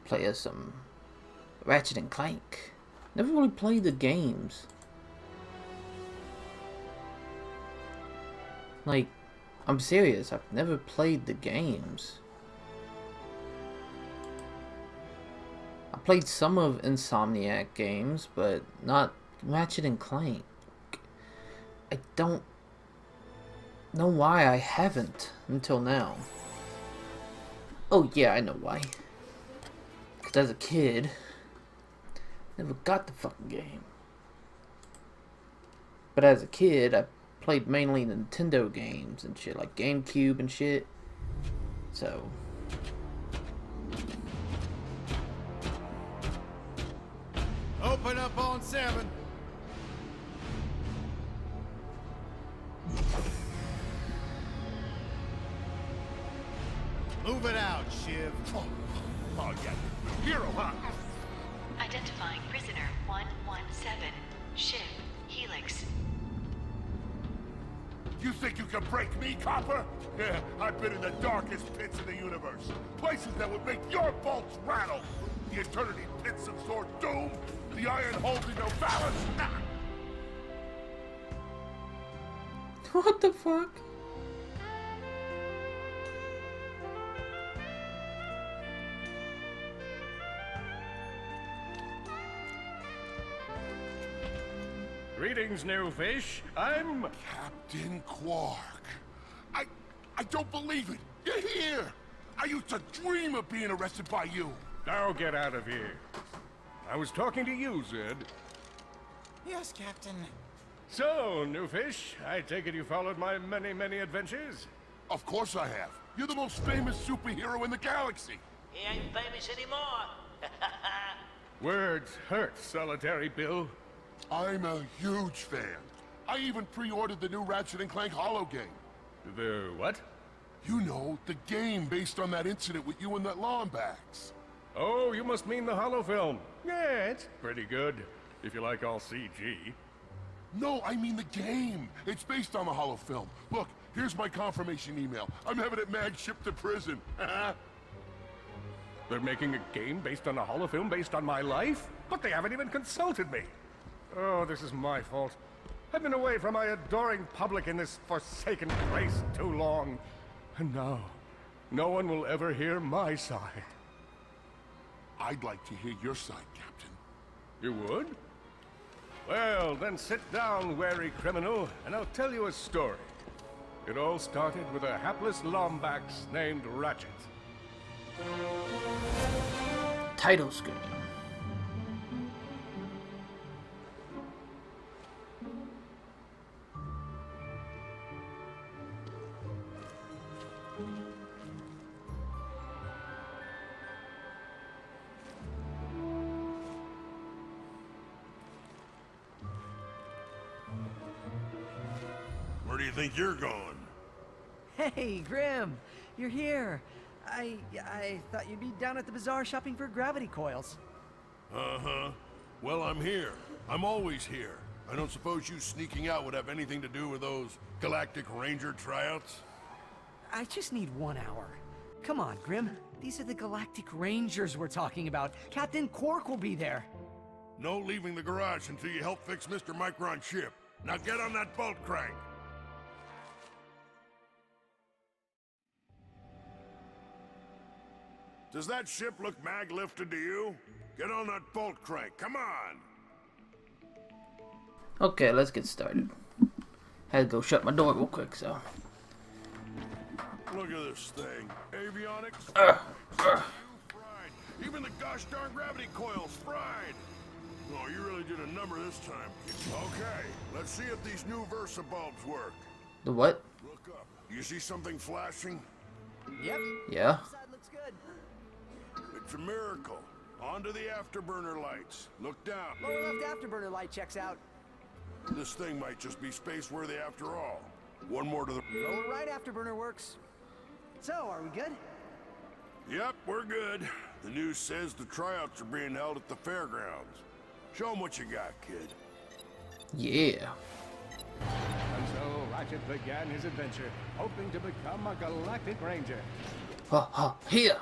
Play us some Ratchet and Clank. Never really played the games. Like, I'm serious, I've never played the games. I played some of Insomniac games, but not Ratchet and Clank. I don't know why I haven't until now. Oh yeah, I know why. Because as a kid, never got the fucking game. But as a kid, I played mainly Nintendo games and shit, like GameCube and shit. So open up on 7. Move it out, Shiv. Oh yeah, hero, huh? Identifying prisoner 117, Shiv, Helix. You think you can break me, copper? Yeah, I've been in the darkest pits of the universe. Places that would make your bolts rattle. The eternity pits of Sword Doom, the iron holding no balance. Ah! what the fuck? Greetings, new fish. I'm... Captain Quark. I don't believe it. You're here. I used to dream of being arrested by you. Now get out of here. I was talking to you, Zed. Yes, Captain. So, new fish, I take it you followed my many, many adventures? Of course I have. You're the most famous superhero in the galaxy. He ain't famous anymore. Words hurt, Solitary Bill. I'm a huge fan. I even pre-ordered the new Ratchet & Clank holo game. The what? You know, the game based on that incident with you and that Lombax. Oh, you must mean the holo film. Yeah, it's pretty good, if you like all CG. No, I mean the game. It's based on the holo film. Look, here's my confirmation email. I'm having it mag shipped to prison. They're making a game based on a holo film based on my life? But they haven't even consulted me. Oh, this is my fault. I've been away from my adoring public in this forsaken place too long. And now, no one will ever hear my side. I'd like to hear your side, Captain. You would? Well, then sit down, wary criminal, and I'll tell you a story. It all started with a hapless Lombax named Ratchet. Title screen. Where do you think you're going? Hey, Grim, you're here. I thought you'd be down at the bazaar shopping for gravity coils. Uh-huh. Well, I'm here. I'm always here. I don't suppose you sneaking out would have anything to do with those Galactic Ranger tryouts? I just need 1 hour. Come on, Grim. These are the Galactic Rangers we're talking about. Captain Quark will be there. No leaving the garage until you help fix Mr. Micron's ship. Now get on that bolt crank. Does that ship look mag-lifted to you? Get on that bolt crank, come on! Okay, let's get started. Had to go shut my door real quick, so. Look at this thing. Avionics? Fried. Even the gosh darn gravity coil's fried. Oh, you really did a number this time. Okay, let's see if these new Versa bulbs work. The what? Look up. You see something flashing? Yep. Yeah. Side looks good. It's a miracle. Onto the afterburner lights. Look down. Lower left afterburner light checks out. This thing might just be space-worthy after all. One more to the... Lower right afterburner works. So, are we good? Yep, we're good. The news says the tryouts are being held at the fairgrounds. Show 'em what you got, kid. Yeah. And so, Ratchet began his adventure, hoping to become a galactic ranger. Ha ha, here.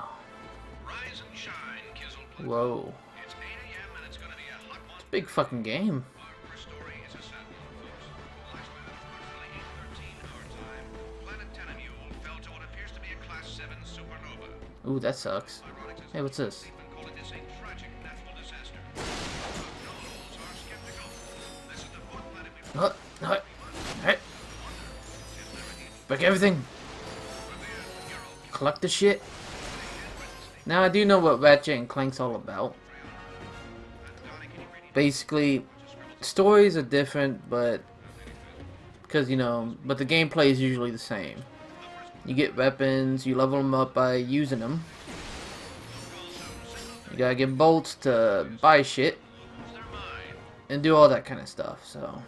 Rise and shine, Kizzle. Whoa. It's 8 a.m. and it's gonna be a hot one. Big fucking game. Our first story is a sad one, folks. Last night at approximately 8:13 our time, planet Tenamule fell to what appears to be a Class 7 supernova. Ooh, that sucks. Hey, what's this? They've been calling this a tragic natural disaster. Know-alls are skeptical. This is the fourth planet we've Hey. Break everything. Collect the shit. Now I do know what Ratchet and Clank's all about. Basically, stories are different, but because but the gameplay is usually the same. You get weapons, you level them up by using them. You gotta get bolts to buy shit and do all that kind of stuff. So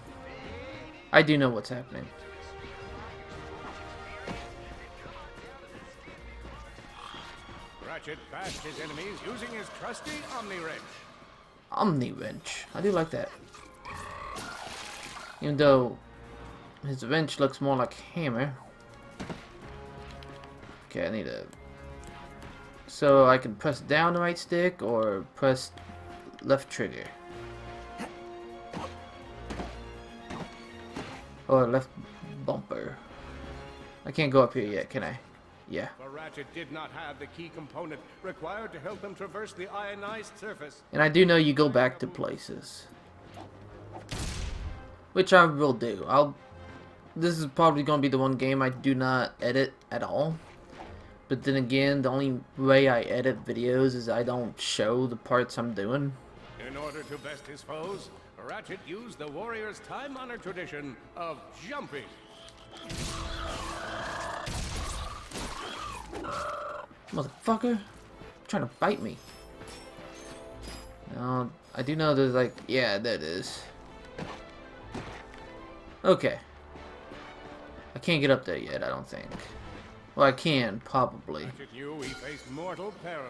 I do know what's happening. Ratchet bashed his enemies using his trusty Omni Wrench. Omni Wrench. I do like that. Even though his wrench looks more like a hammer. Okay, I need a... So I can press down the right stick or press left trigger. Or left bumper. I can't go up here yet, can I? Yeah. For Ratchet did not have the key component required to help him traverse the ionized surface. And I do know you go back to places. Which I will do. This is probably going to be the one game I do not edit at all. But then again, the only way I edit videos is I don't show the parts I'm doing. In order to best his foes, Ratchet used the warrior's time-honored tradition of jumping. Motherfucker. Trying to bite me. No, I do know there's like... Yeah, there it is. Okay. I can't get up there yet, I don't think. Well, I can, probably. Ratchet knew he faced mortal peril.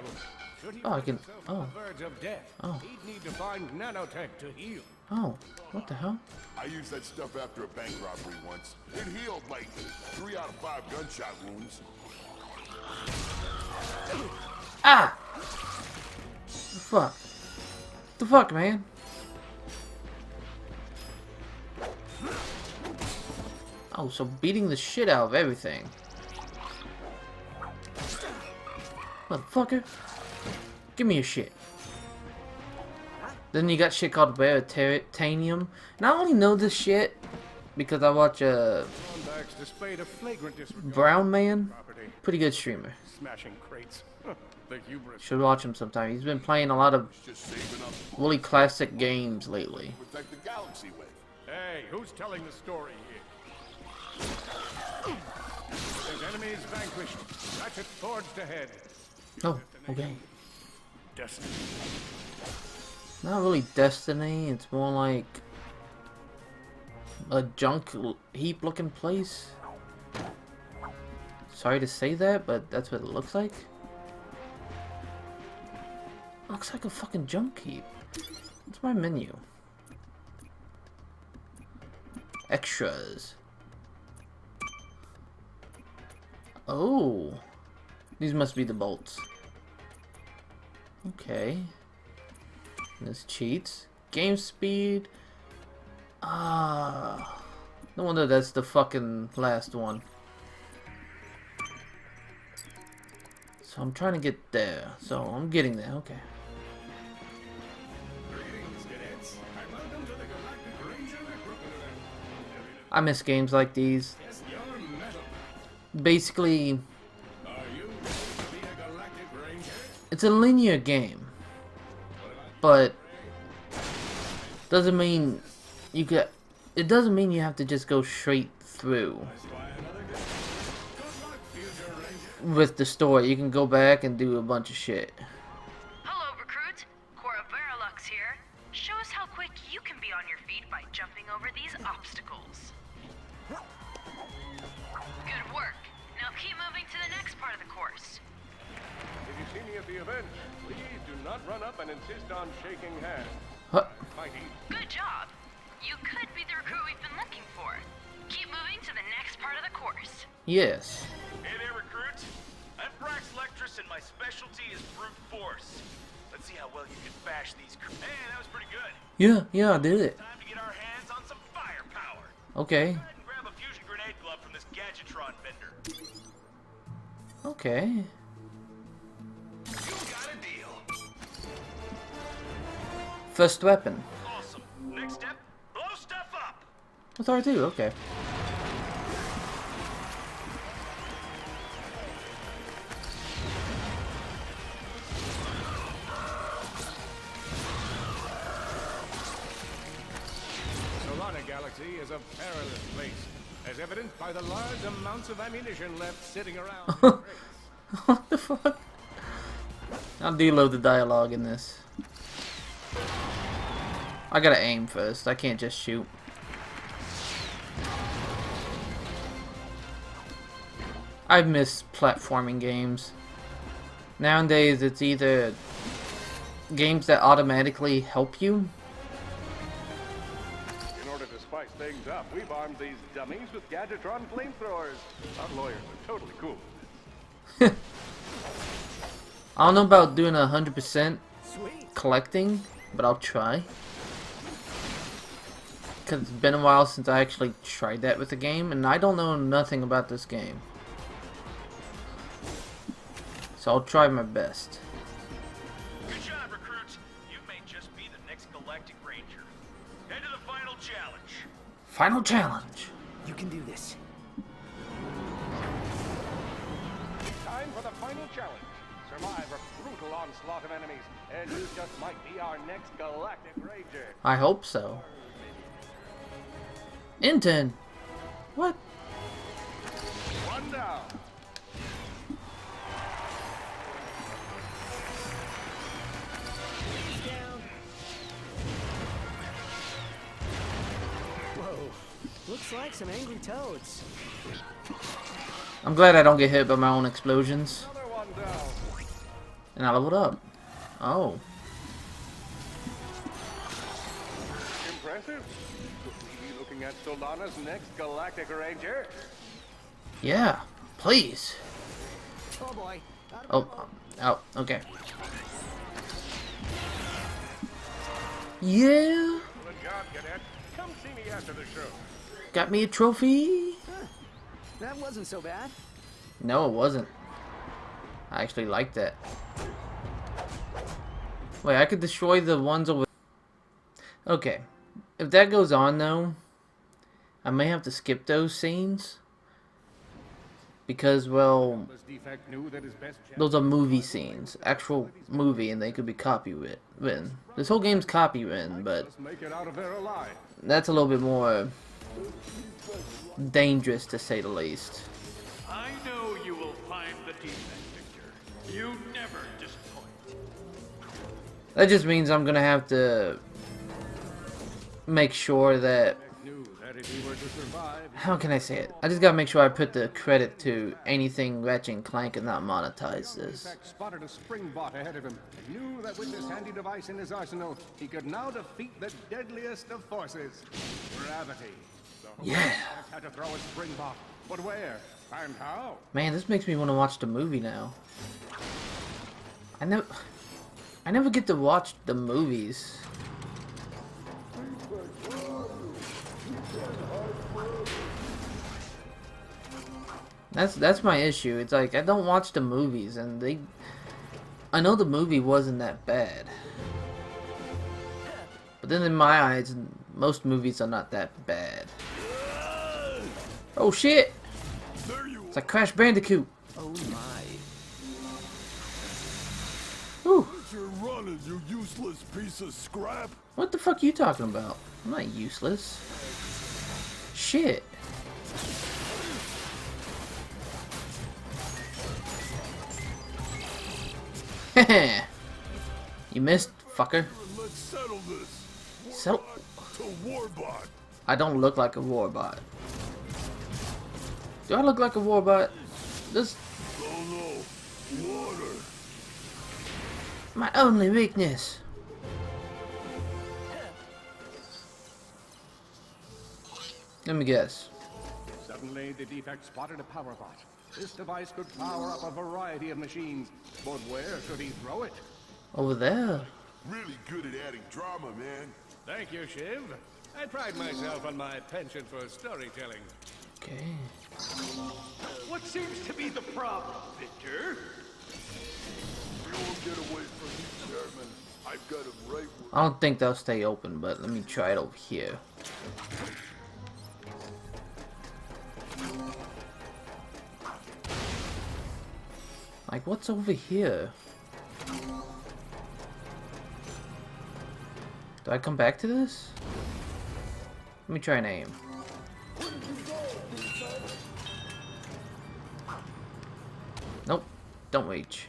Should he Oh, I can... himself Oh. on the verge of death, Oh. he'd need to find nanotech to heal. Oh. What the hell? I used that stuff after a bank robbery once. It healed like 3 out of 5 gunshot wounds. Ah! The fuck? The fuck, man? Oh, so beating the shit out of everything. Motherfucker. Give me your shit. Then you got shit called Veritanium. And I only know this shit because I watch Thornbacks displayed a flagrant disregard Brown Man. for property, Pretty good streamer. smashing crates. The hubris. Should watch him sometime. He's been playing a lot of Just saving up really classic games lately. to protect the galaxy with. Hey, who's telling the story here? His enemies vanquished, Ratchet forged ahead. Oh, okay. Destiny. Not really Destiny. It's more like a junk heap looking place. Sorry to say that, but that's what it looks like. Looks like a fucking junk heap. What's my menu? Extras. Oh. These must be the bolts. Okay. And this cheats. Game speed. Ah. No wonder that's the fucking last one. So I'm trying to get there. So I'm getting there. Okay. I miss games like these. Basically, it's a linear game, but doesn't mean you get. It doesn't mean you have to just go straight through with the story. You can go back and do a bunch of shit. Hello, recruit. Cora Verilux here. Show us how quick you can be on your feet by jumping over these obstacles. Good work. Now keep moving to the next part of the course. If you see me at the event, please do not run up and insist on shaking hands. Huh. Mighty. Good job. You could be the recruit we've been looking for. Keep moving to the next course. Yes. Hey there, recruit. I'm Brax Lectress, and my specialty is brute force. Let's see how well you can bash these. Hey, that was pretty good. Yeah, I did it. Time to get our hands on some firepower. Okay. Go ahead and grab a fusion grenade glove from this Gadgetron vendor. Okay. You got a deal. First weapon. Awesome. Next step, blow stuff up. With R2, okay. Solana Galaxy is a perilous place, as evidenced by the large amounts of ammunition left sitting around. What the fuck? I'll deload the dialogue in this. I gotta aim first. I can't just shoot. I miss platforming games. Nowadays, it's either games that automatically help you. In order to spice things up, we've armed these dummies with Gadgetron flamethrowers. Our lawyers are totally cool. I don't know about doing 100% collecting, but I'll try. Because it's been a while since I actually tried that with the game, and I don't know nothing about this game. So I'll try my best. Good job, recruits. You may just be the next Galactic Ranger. Head to the final challenge. Final challenge. You can do this. Time for the final challenge. Survive a brutal onslaught of enemies, and you just might be our next Galactic Ranger. I hope so. Inten. What? One down. Down. Whoa. Looks like some angry toads. I'm glad I don't get hit by my own explosions. Another one down. And I leveled up. Oh. Impressive. Could we be looking at Solana's next Galactic Ranger? Yeah. Please. Oh boy. Oh. Oh. Okay. Yeah. Good job, Cadet. Come see me after the show. Got me a trophy. That wasn't so bad. No, it wasn't. I actually liked that. Wait, I could destroy the ones over... Okay. If that goes on, though, I may have to skip those scenes. Because, well, those are movie scenes. Actual movie, and they could be copywritten. This whole game's copywritten, but that's a little bit more dangerous, to say the least. I know you will find the defect, Victor. You never disappoint. That just means I'm gonna have to make sure that... How can I say it? I just gotta make sure I put the credit to anything Ratchet Clank and not monetize this. Spotted a spring bot ahead of him. Knew that with this handy device in his arsenal, he could now defeat the deadliest of forces, gravity. Yeah. Had to throw a spring bot, but where and how? Man, this makes me want to watch the movie now. I never get to watch the movies. That's my issue. It's like I don't watch the movies, and I know the movie wasn't that bad. But then in my eyes, most movies are not that bad. Oh shit! It's like Crash Bandicoot. Oh my. Whew. You're running, you useless piece of scrap. What the fuck are you talking about? I'm not useless. Shit. You missed, fucker. Let's settle this. Settle. To Warbot. I don't look like a warbot. Do I look like a warbot? This. Oh no. Water. My only weakness. Let me guess. Suddenly, the defect spotted a power bot. This device could power up a variety of machines, but where should he throw it? Over there. Really good at adding drama, man. Thank you, Shiv. I pride myself on my penchant for storytelling. Okay. What seems to be the problem, Victor? You won't get away from me, Chairman. I've got him right where... I don't think they'll stay open, but let me try it over here. Like, what's over here? Do I come back to this? Let me try and aim. Nope, don't reach.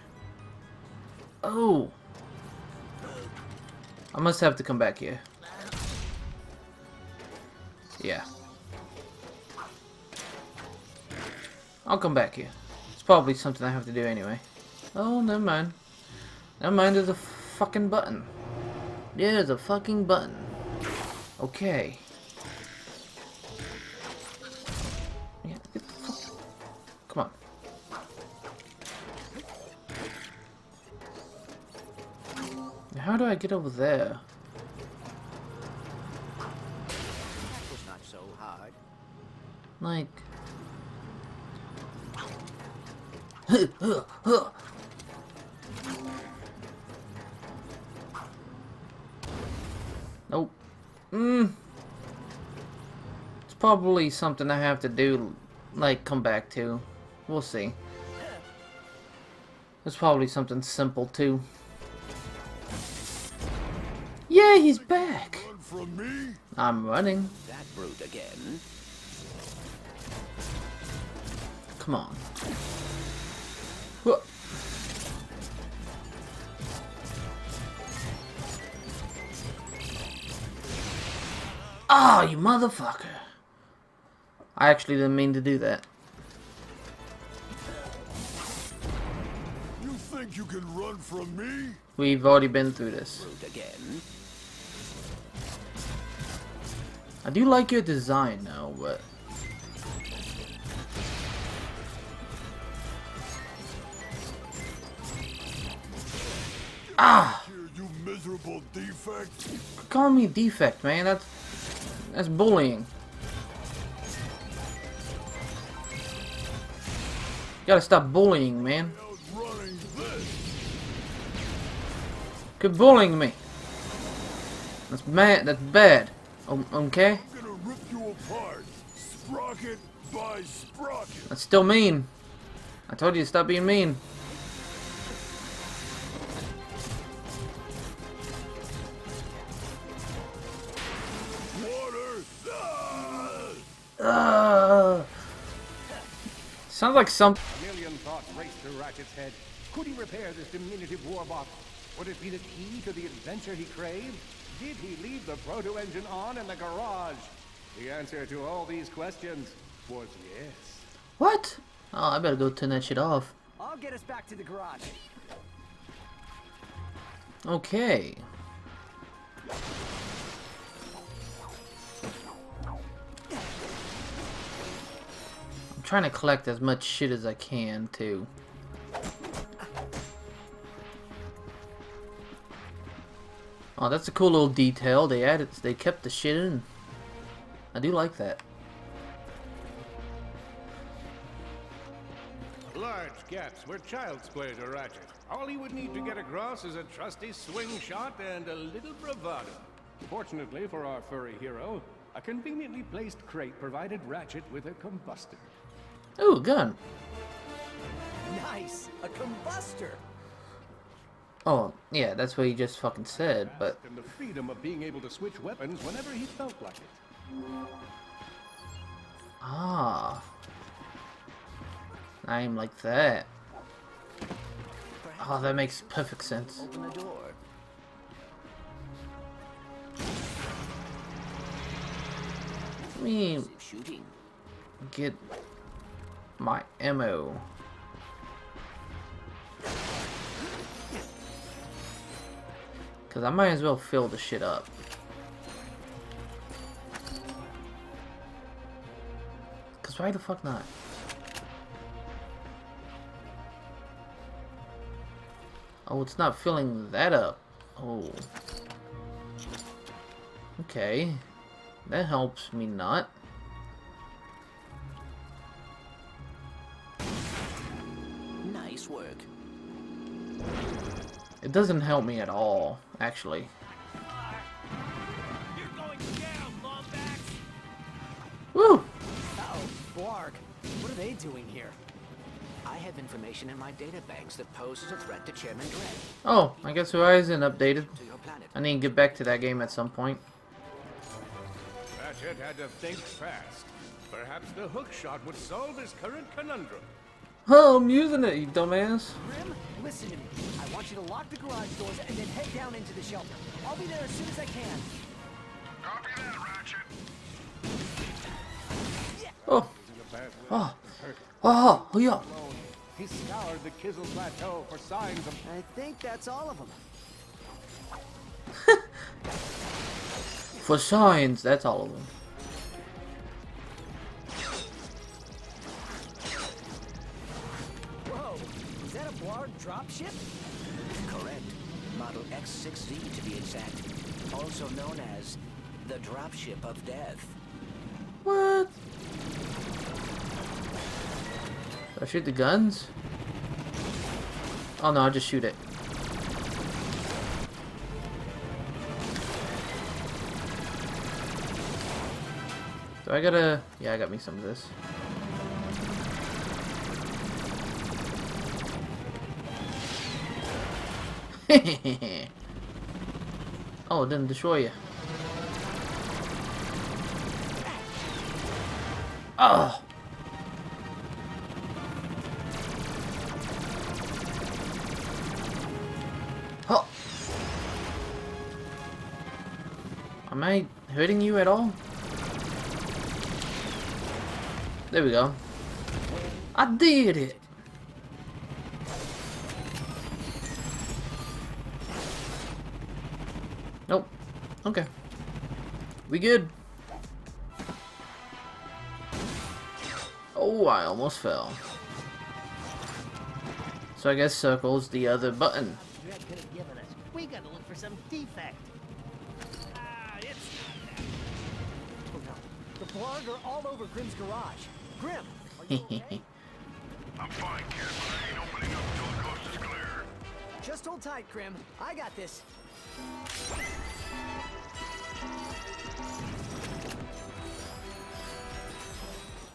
Oh! I must have to come back here. Yeah. I'll come back here. It's probably something I have to do anyway. Oh, never mind. Never mind, there's a fucking button. There's a fucking button. Okay. Yeah, get the fuck. Come on. How do I get over there? That was not so hard. Like... Nope. It's probably something I have to do, like, come back to. We'll see. It's probably something simple, too. Yeah, he's back! Run from me? I'm running. That brute again. Come on. Whoa. Ah, you motherfucker. I actually didn't mean to do that. You think you can run from me? We've already been through this. Brute again. I do like your design though, but... Ah! Here, you miserable defect. Call me defect, man. That's bullying. You gotta stop bullying, man. Outrunning this. Quit bullying me. That's mad. That's bad. Okay? I'm gonna rip you apart, sprocket by sprocket. That's still mean. I told you to stop being mean. Water. Sounds like some. A million thoughts raced through Ratchet's head. Could he repair this diminutive warbot? Would it be the key to the adventure he craved? Did he leave the proto-engine on in the garage? The answer to all these questions was yes. What? Oh, I better go turn that shit off. I'll get us back to the garage. Okay. I'm trying to collect as much shit as I can, too. Oh, that's a cool little detail. They kept the shit in. I do like that. Large gaps were child's play to Ratchet. All he would need to get across is a trusty swing shot and a little bravado. Fortunately for our furry hero, a conveniently placed crate provided Ratchet with a combustor. Ooh, gun. Nice! A combustor! Oh, yeah, that's what he just fucking said, but... And the freedom of being able to switch weapons whenever he felt like it. Ah. I aim like that. Oh, that makes perfect sense. Open the door. Let me Shooting. get my ammo. Because I might as well fill the shit up. Cause why the fuck not? Oh, it's not filling that up. Oh. Okay. That helps me not. Nice work. It doesn't help me at all, actually. You're going down, Lombax! Woo! Oh, Blarg. What are they doing here? I have information in my data banks that poses a threat to Chairman Dredd. Oh, I guess Horizon updated. To your planet. I need to get back to that game at some point. Ratchet had to think fast. Perhaps the hook shot would solve his current conundrum. Oh, I'm using it, you dumbass. Grim, listen to me. I want you to lock the garage doors and then head down into the shelter. I'll be there as soon as I can. Copy that, Ratchet. Oh. He's in a bad way. Oh. Hurt. Oh, oh, yeah. Alone. He scoured the Kizzle Plateau for signs of... I think that's all of them. For signs, that's all of them. Whoa, is that a Blarg dropship? Correct. Model X6Z to be exact. Also known as the Dropship of Death. What? Do I shoot the guns? Oh no, I'll just shoot it. So I gotta... Yeah, I got me some of this. Oh, it didn't destroy you. Oh! Oh! Am I hurting you at all? There we go. I did it! Nope. Okay. We good. Oh, I almost fell. So I guess circle's the other button. Dredd could have given us. We gotta look for some defect. It's Oh no, the Blarg are all over Grim's garage. Grim, are you okay? I'm fine, kid, but I ain't opening up until the coast is clear. Just hold tight, Grim. I got this.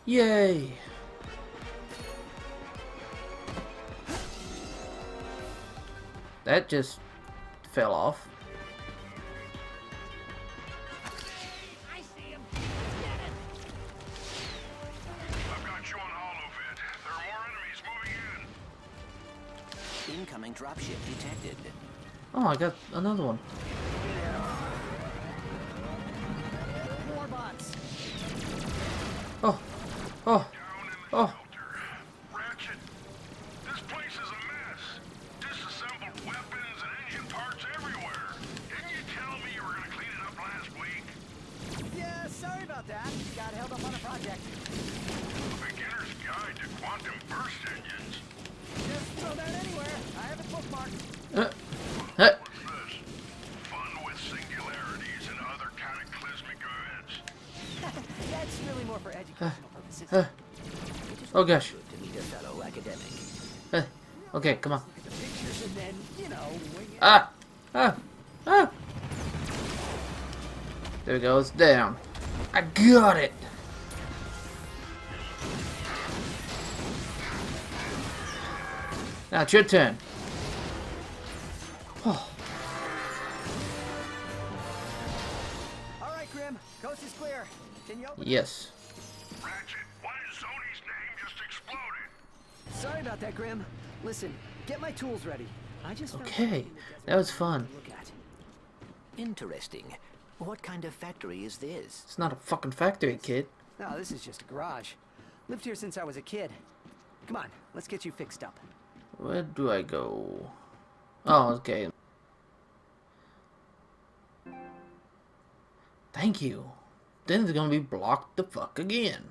Yay! That just fell off. I see him. I've got you on holovid. There are more enemies moving in. Incoming dropship detected. Oh, I got another one. More bots. Oh, oh, oh. Ratchet, this place is a mess. Disassembled weapons and engine parts everywhere. Didn't you tell me you were gonna clean it up last week? Yeah, sorry about that. Got held up on a project. Beginner's Guide to Quantum Burst Engines. Just throw that anywhere. I have it bookmarked. Huh. What's this? Fun with singularities and other cataclysmic events. That's really more for educational purposes. Oh gosh. Good to meet a fellow academic. Okay, come on. Look at the pictures and then, you know, wing it. Ah! Ah! Ah! There it goes. Down. I got it! Now it's your turn. Oh. All right, Grim. Coast is clear. Can you open? Yes. Ratchet, what in Sony's name just exploded? Sorry about that, Grim. Listen, get my tools ready. I just found Okay. something That was fun. to look at. Interesting. What kind of factory is this? It's not a fucking factory, kid. No, this is just a garage. Lived here since I was a kid. Come on, let's get you fixed up. Where do I go? Oh, okay. Thank you. Then it's gonna be blocked the fuck again.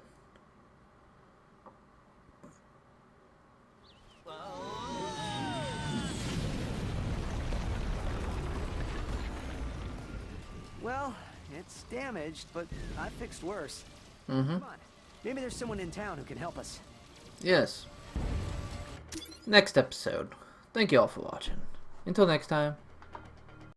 Well, it's damaged, but I fixed worse. Mm-hmm. Come on. Maybe there's someone in town who can help us. Yes. Next episode. Thank you all for watching. Until next time.